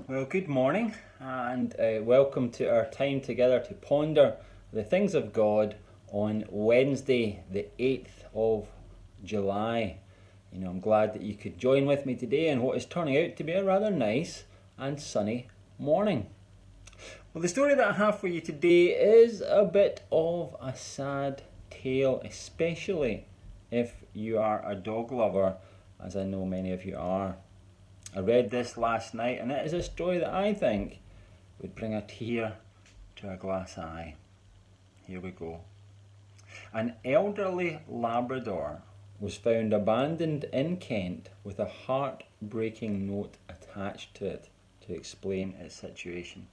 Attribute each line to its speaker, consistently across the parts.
Speaker 1: Well, good morning and welcome to our time together to ponder the things of God on Wednesday, the 8th of July. I'm glad that you could join with me today in what is turning out to be a rather nice and sunny morning. Well, the story that I have for you today is a bit of a sad tale, especially if you are a dog lover, as I know many of you are. I read this last night and it is a story that I think would bring a tear to a glass eye. Here we go. An elderly Labrador was found abandoned in Kent with a heartbreaking note attached to it to explain its situation.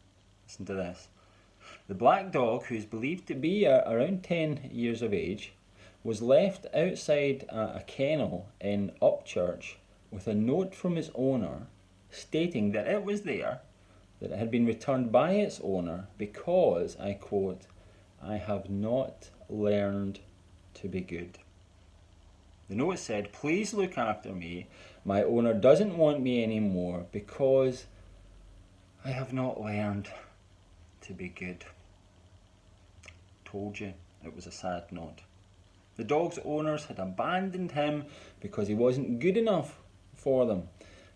Speaker 1: Listen to this. The black dog, who is believed to be around 10 years of age, was left outside a kennel in Upchurch with a note from its owner stating that it was there, that it had been returned by its owner because, I quote, "I have not learned to be good." The note said, "Please look after me. My owner doesn't want me anymore because I have not learned to be good." Told you it was a sad note. The dog's owners had abandoned him because he wasn't good enough for them.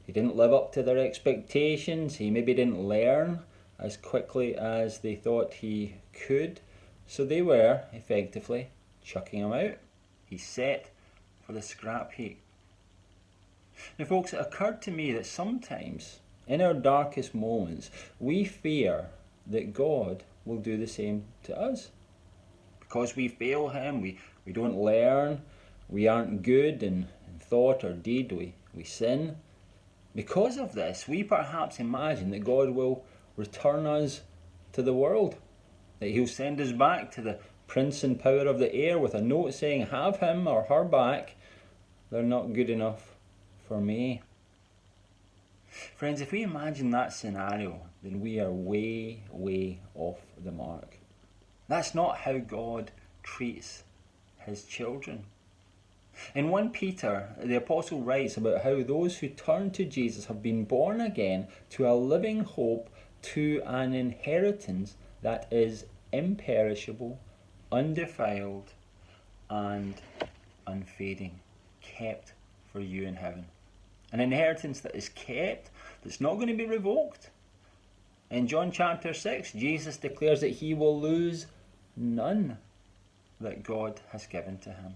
Speaker 1: He didn't live up to their expectations. He maybe didn't learn as quickly as they thought he could. So they were, effectively, chucking him out. He's set for the scrap heap. Now, folks, it occurred to me that sometimes, in our darkest moments, we fear that God will do the same to us. Because we fail Him, we don't learn, we aren't good in thought or deed, we sin. Because of this, we perhaps imagine that God will return us to the world, that He'll send us back to the prince and power of the air with a note saying, "Have him or her back, they're not good enough for me." Friends, if we imagine that scenario, then we are way, way off the mark. That's not how God treats His children. In 1 Peter, the apostle writes about how those who turn to Jesus have been born again to a living hope, to an inheritance that is imperishable, undefiled, and unfading, kept for you in heaven. An inheritance that is kept, that's not going to be revoked. In John chapter 6, Jesus declares that He will lose none that God has given to Him.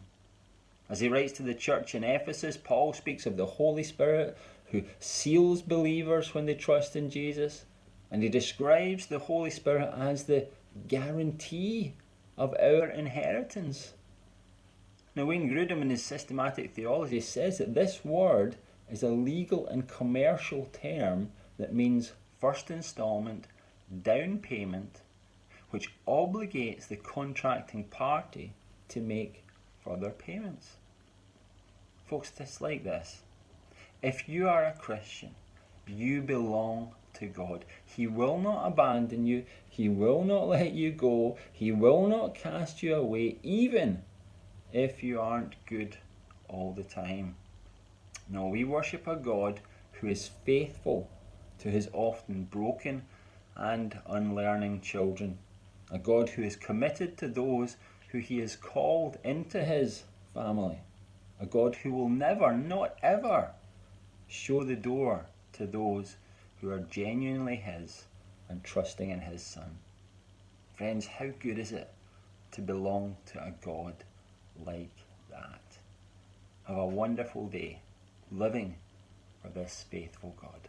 Speaker 1: As he writes to the church in Ephesus, Paul speaks of the Holy Spirit who seals believers when they trust in Jesus. And he describes the Holy Spirit as the guarantee of our inheritance. Now, Wayne Grudem in his systematic theology says that this word is a legal and commercial term that means first installment, down payment, which obligates the contracting party to make further payments. Folks, it's like this. If you are a Christian, you belong to God. He will not abandon you. He will not let you go. He will not cast you away, even if you aren't good all the time. No, we worship a God who is faithful to His often broken and unlearning children. A God who is committed to those who He has called into His family. A God who will never, not ever, show the door to those who are genuinely His and trusting in His Son. Friends, how good is it to belong to a God like that? Have a wonderful day living for this faithful God.